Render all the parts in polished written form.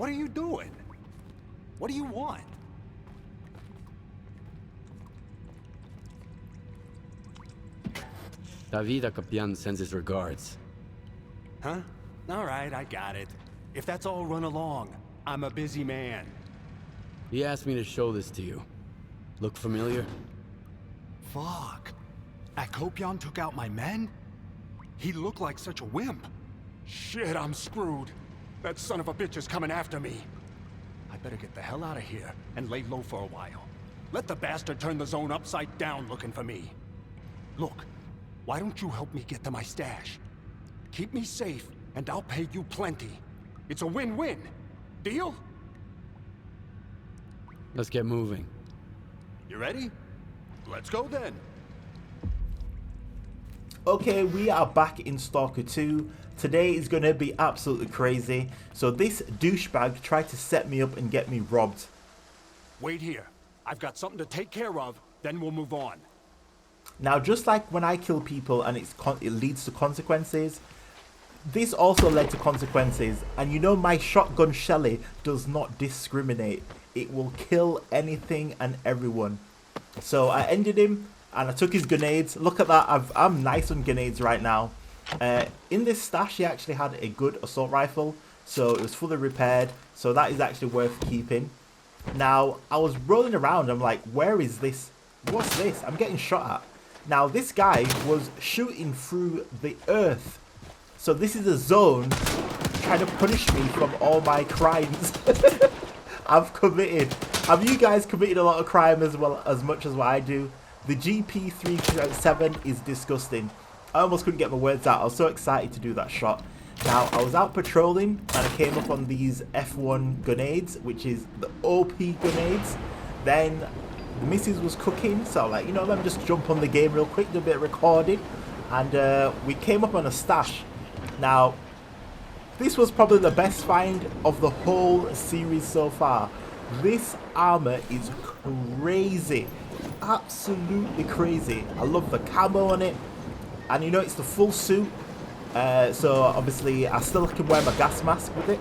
What are you doing? What do you want? David Akapian sends his regards. Huh? All right, I got it. If that's all, run along. I'm a busy man. He asked me to show this to you. Look familiar? Fuck. Akopion took out my men? He looked like such a wimp. Shit, I'm screwed. That son of a bitch is coming after me. I better get the hell out of here and lay low for a while. Let the bastard turn the zone upside down looking for me. Look, why don't you help me get to my stash? Keep me safe, and I'll pay you plenty. It's a win-win. Deal? Let's get moving. You ready? Let's go then. Okay, we are back in Stalker 2. Today is going to be absolutely crazy. So this douchebag tried to set me up and get me robbed. Wait here. I've got something to take care of, then we'll move on. Now, just like when I kill people and it leads to consequences, this also led to consequences. And you know, my shotgun Shelly does not discriminate. It will kill anything and everyone. So I ended him and I took his grenades. Look at that. I'm nice on grenades right now. In this stash, he actually had a good assault rifle. So it was fully repaired. So that is actually worth keeping. Now, I was rolling around. I'm like, where is this? What's this? I'm getting shot at. Now, this guy was shooting through the earth. So this is a zone trying to punish me from all my crimes I've committed. Have you guys committed a lot of crime as well as much as what I do? The GP337 is disgusting. I almost couldn't get my words out. I was so excited to do that shot. Now, I was out patrolling and I came up on these F1 grenades, which is the OP grenades. Then the missus was cooking, so like, you know, let me just jump on the game real quick, do a bit of recording. And we came up on a stash. Now, this was probably the best find of the whole series so far. This armor is crazy. Absolutely crazy. I love the camo on it. And you know, it's the full suit. So obviously I still can wear my gas mask with it.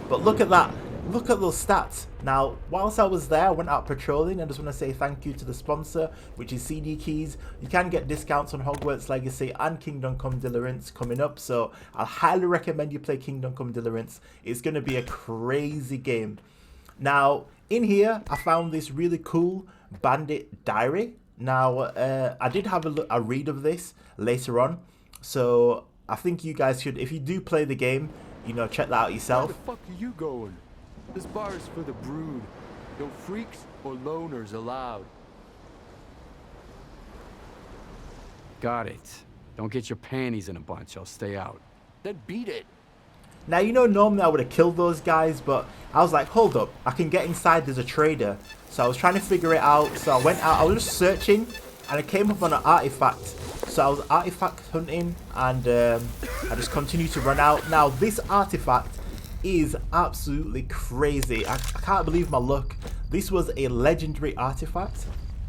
But look at that. Look at those stats. Now, whilst I was there, I went out patrolling. I just want to say thank you to the sponsor, which is CD Keys. You can get discounts on Hogwarts Legacy and Kingdom Come Deliverance coming up. So I highly recommend you play Kingdom Come Deliverance. It's going to be a crazy game. Now, in here, I found this really cool bandit diary. Now, I did have a read of this later on. So I think you guys should, if you do play the game, you know, check that out yourself. Where the fuck are you going? This bar is for the brood. No freaks or loners allowed. Got it. Don't get your panties in a bunch. I'll stay out. Then beat it. Now, you know, normally I would have killed those guys, but I was like, hold up, I can get inside, there's a trader. So I was trying to figure it out. So I went out, I was just searching, and I came up on an artifact. So I was artifact hunting, and I just continued to run out. Now, this artifact is absolutely crazy. I can't believe my luck. This was a legendary artifact.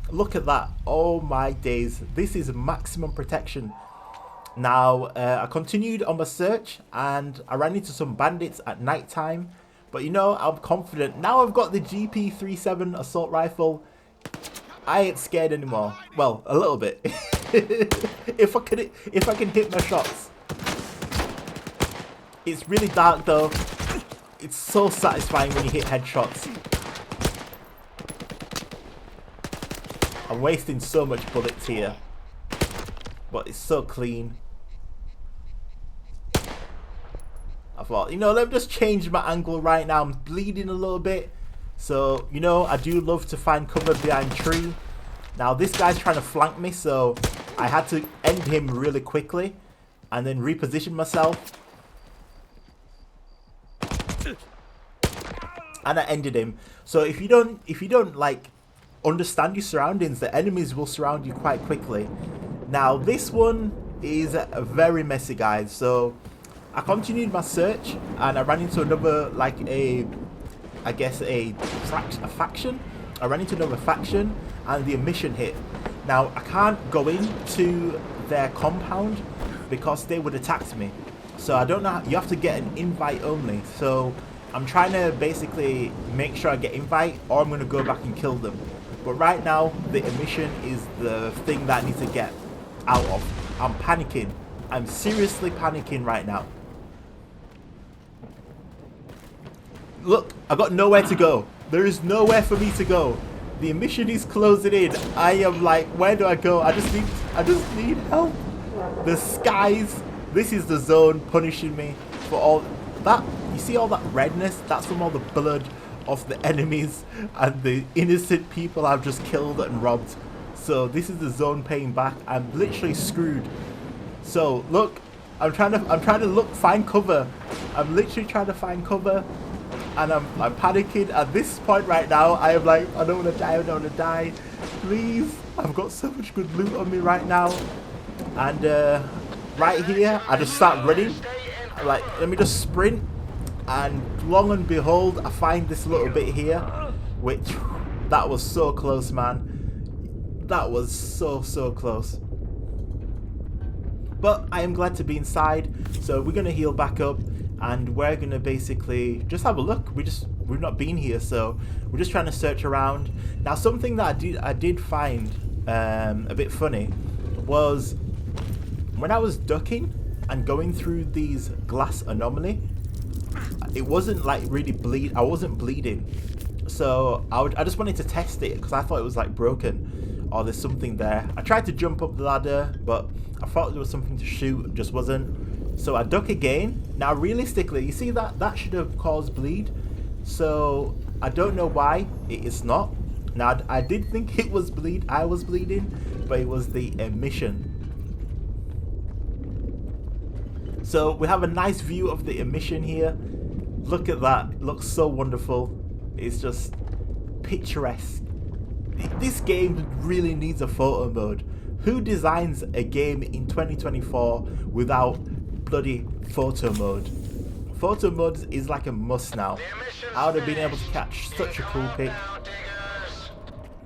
Look at that. Oh my days. This is maximum protection. Now, I continued on my search and I ran into some bandits at night time. But you know, I'm confident. Now I've got the GP37 assault rifle. I ain't scared anymore. Well, a little bit. if I can hit my shots. It's really dark though. It's so satisfying when you hit headshots. I'm wasting so much bullets here. But it's so clean. I thought, you know, let me just change my angle right now. I'm bleeding a little bit. So, you know, I do love to find cover behind tree. Now, this guy's trying to flank me, so I had to end him really quickly. And then reposition myself. And I ended him. So if you don't like understand your surroundings, the enemies will surround you quite quickly. Now this one is very messy, guys. So I continued my search and I ran into another, like I guess a faction. I ran into another faction and the mission hit. Now I can't go into their compound because they would attack me. So I don't know, you have to get an invite only. So I'm trying to basically make sure I get invite, or I'm going to go back and kill them. But right now, the emission is the thing that I need to get out of. I'm panicking. I'm seriously panicking right now. Look, I got nowhere to go. There is nowhere for me to go. The emission is closing in. I am like, where do I go? I just need help. The skies. This is the zone punishing me for all that. You see all that redness? That's from all the blood of the enemies and the innocent people I've just killed and robbed. So this is the zone paying back. I'm literally screwed. So look, I'm trying to look, find cover. I'm literally trying to find cover, and I'm panicking at this point right now. I am like, I don't want to die. I don't want to die. Please, I've got so much good loot on me right now, and right here, I just start running. I'm like, let me just sprint, and long and behold, I find this little bit here, which that was so close, man. That was so close. But I am glad to be inside, so we're gonna heal back up, and we're gonna basically just have a look. We've not been here, so we're just trying to search around. Now, something that I did find a bit funny was when I was ducking and going through these glass anomaly, it wasn't like really I wasn't bleeding. So I just wanted to test it because I thought it was like broken or there's something there. I tried to jump up the ladder, but I thought there was something to shoot, it just wasn't. So I duck again. Now realistically, you see that should have caused bleed. So I don't know why it is not. Now I did think it was I was bleeding, but it was the emission. So we have a nice view of the emission here. Look at that, it looks so wonderful. It's just picturesque. This game really needs a photo mode. Who designs a game in 2024 without bloody photo mode? Photo mode is like a must now. I would have been able to catch such a cool pic.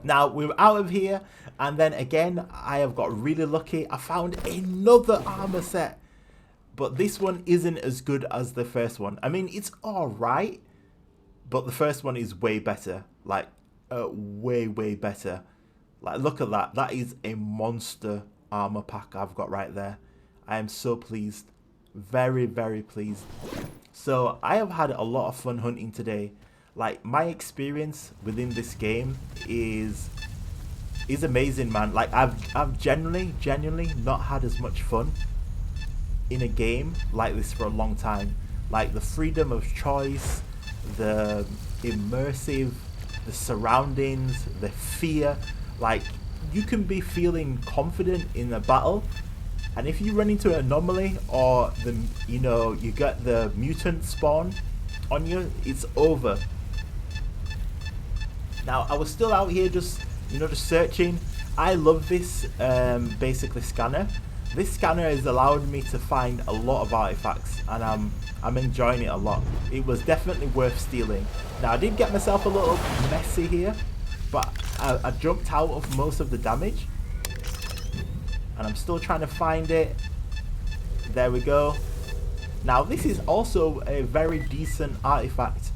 Now we're out of here, and then again I have got really lucky. I found another armor set, but this one isn't as good as the first one. I mean, it's alright, but the first one is way better. Like way better. Like, look at that. That is a monster armor pack I've got right there. I am so pleased. Very pleased. So I have had a lot of fun hunting today. Like, my experience within this game is amazing, man. Like, I've genuinely not had as much fun in a game like this for a long time. Like, the freedom of choice, the immersive, the surroundings, the fear. Like, you can be feeling confident in a battle, and if you run into an anomaly or you get the mutant spawn on you, it's over. Now I was still out here just searching. I love this basically scanner. This scanner has allowed me to find a lot of artifacts, and I'm enjoying it a lot. It was definitely worth stealing. Now I did get myself a little messy here, but I jumped out of most of the damage, and I'm still trying to find it. There we go. Now this is also a very decent artifact.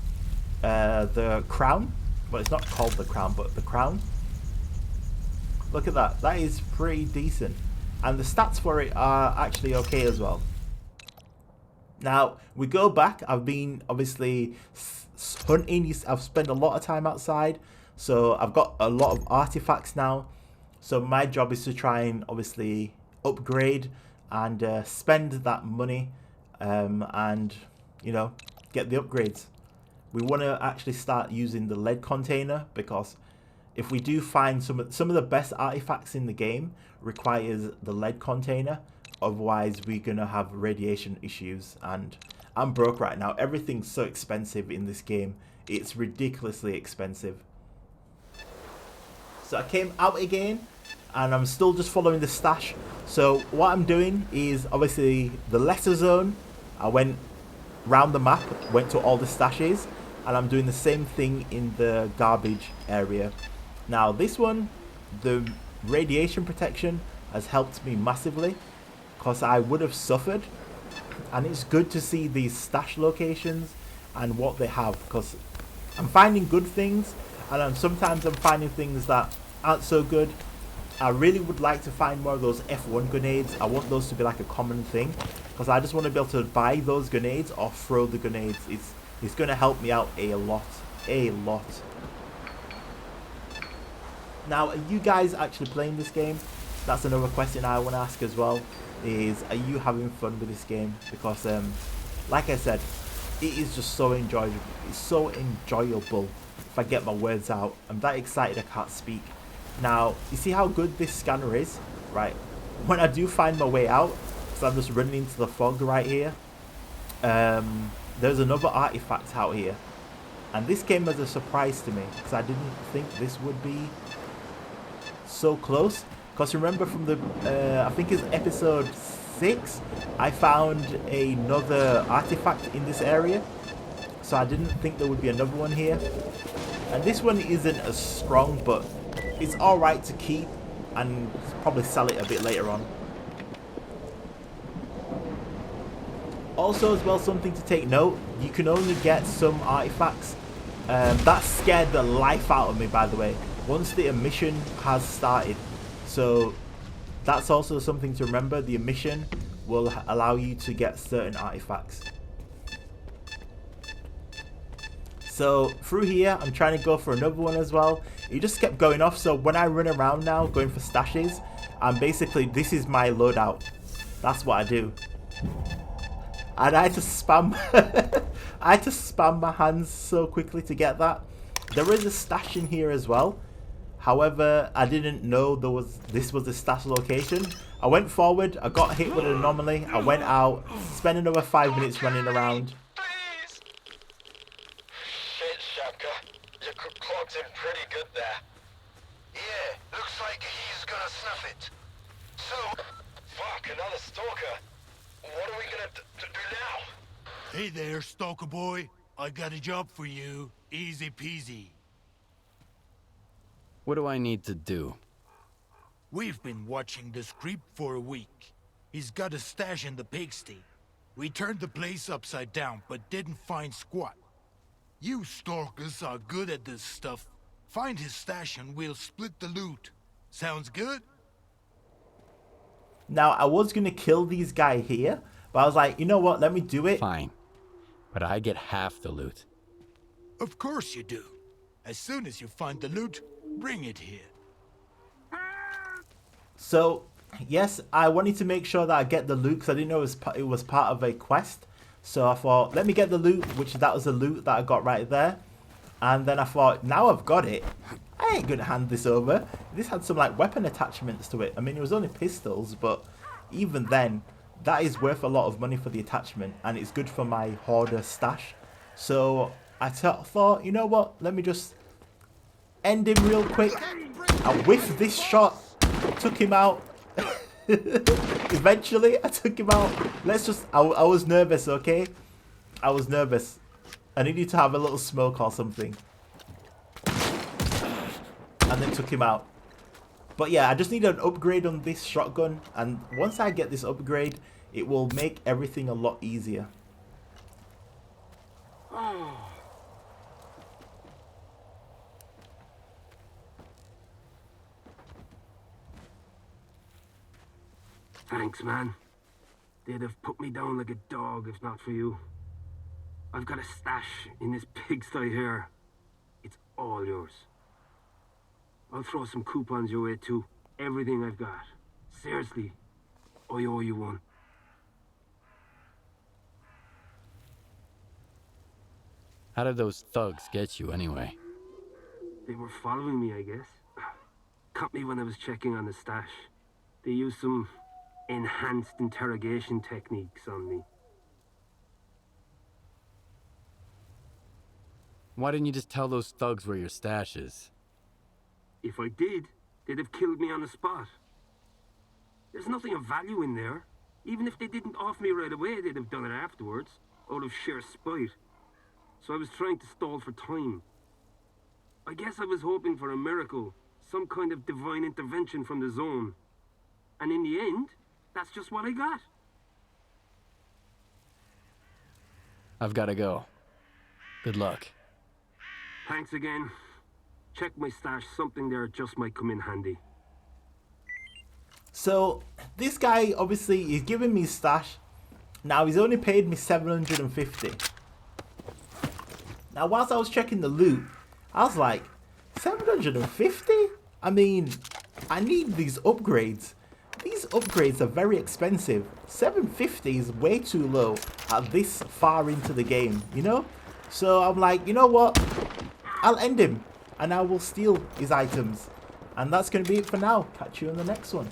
The crown. Well, it's not called the crown, but the crown. Look at that. That is pretty decent. And the stats for it are actually okay as well. Now, we go back. I've been obviously hunting. I've spent a lot of time outside. So I've got a lot of artifacts now. So my job is to try and obviously upgrade and spend that money and, get the upgrades. We want to actually start using the lead container, because if we do find some of the best artifacts in the game requires the lead container. Otherwise, we're going to have radiation issues, and I'm broke right now. Everything's so expensive in this game. It's ridiculously expensive. So I came out again, and I'm still just following the stash. So what I'm doing is obviously the lesser zone. I went round the map, went to all the stashes, and I'm doing the same thing in the garbage area. Now this one, the radiation protection has helped me massively, because I would have suffered. And it's good to see these stash locations and what they have, because I'm finding good things, and sometimes I'm finding things that aren't so good. I really would like to find more of those F1 grenades. I want those to be like a common thing, because I just want to be able to buy those grenades or throw the grenades. It's going to help me out a lot. Now, are you guys actually playing this game? That's another question I want to ask as well, is are you having fun with this game? Because like I said, it is just so enjoyable. It's so enjoyable, if I get my words out. I'm that excited I can't speak. Now, you see how good this scanner is? Right, when I do find my way out, so I'm just running into the fog right here, there's another artifact out here. And this came as a surprise to me, because I didn't think this would be so close. Because remember from the, I think it's episode 6, I found another artifact in this area. So I didn't think there would be another one here. And this one isn't as strong, but it's alright to keep, and probably sell it a bit later on. Also as well, something to take note, you can only get some artifacts. That scared the life out of me, by the way, once the emission has started. So that's also something to remember. The emission will allow you to get certain artifacts. So through here, I'm trying to go for another one as well. It just kept going off. So when I run around now going for stashes, basically this is my loadout. That's what I do. And I had to spam I had to spam my hands so quickly to get that. There is a stash in here as well. However, I didn't know this was the stash location. I went forward, I got hit with an anomaly, I went out, spent another 5 minutes running around. Shit, Shapka. Your clock's in pretty good there. Yeah, looks like he's gonna snuff it. So, fuck, another stalker. What are we gonna do now? Hey there, Stalker boy. I got a job for you. Easy peasy. What do I need to do? We've been watching this creep for a week. He's got a stash in the pigsty. We turned the place upside down, but didn't find squat. You stalkers are good at this stuff. Find his stash and we'll split the loot. Sounds good? Now, I was going to kill these guys here, but I was like, you know what, let me do it. Fine. But I get half the loot. Of course you do. As soon as you find the loot, bring it here. So, yes, I wanted to make sure that I get the loot, because I didn't know it was part of a quest. So I thought, let me get the loot, that was the loot that I got right there. And then I thought, now I've got it, I ain't going to hand this over. This had some like weapon attachments to it. I mean, it was only pistols, but even then, that is worth a lot of money for the attachment. And it's good for my hoarder stash. So I thought, you know what, let me just end him real quick. I whiffed this shot, took him out. Eventually, I took him out. I was nervous, okay? I was nervous. I needed to have a little smoke or something. And then took him out. But yeah, I just need an upgrade on this shotgun. And once I get this upgrade, it will make everything a lot easier. Thanks, man. They'd have put me down like a dog if not for you. I've got a stash in this pigsty here. It's all yours. I'll throw some coupons your way too. Everything I've got. Seriously, I owe you one. How did those thugs get you anyway? They were following me, I guess. Caught me when I was checking on the stash. They used some enhanced interrogation techniques on me. Why didn't you just tell those thugs where your stash is? If I did, they'd have killed me on the spot. There's nothing of value in there. Even if they didn't off me right away, they'd have done it afterwards, out of sheer spite. So I was trying to stall for time. I guess I was hoping for a miracle, some kind of divine intervention from the zone. And in the end, that's just what I got. I've got to go. Good luck. Thanks again. Check my stash. Something there just might come in handy. So this guy, obviously, he's giving me his stash. Now he's only paid me 750. Now whilst I was checking the loot, I was like, 750? I mean, I need these upgrades. These upgrades are very expensive. 750 is way too low at this far into the game, you know? So I'm like, you know what? I'll end him and I will steal his items. And that's going to be it for now. Catch you in the next one.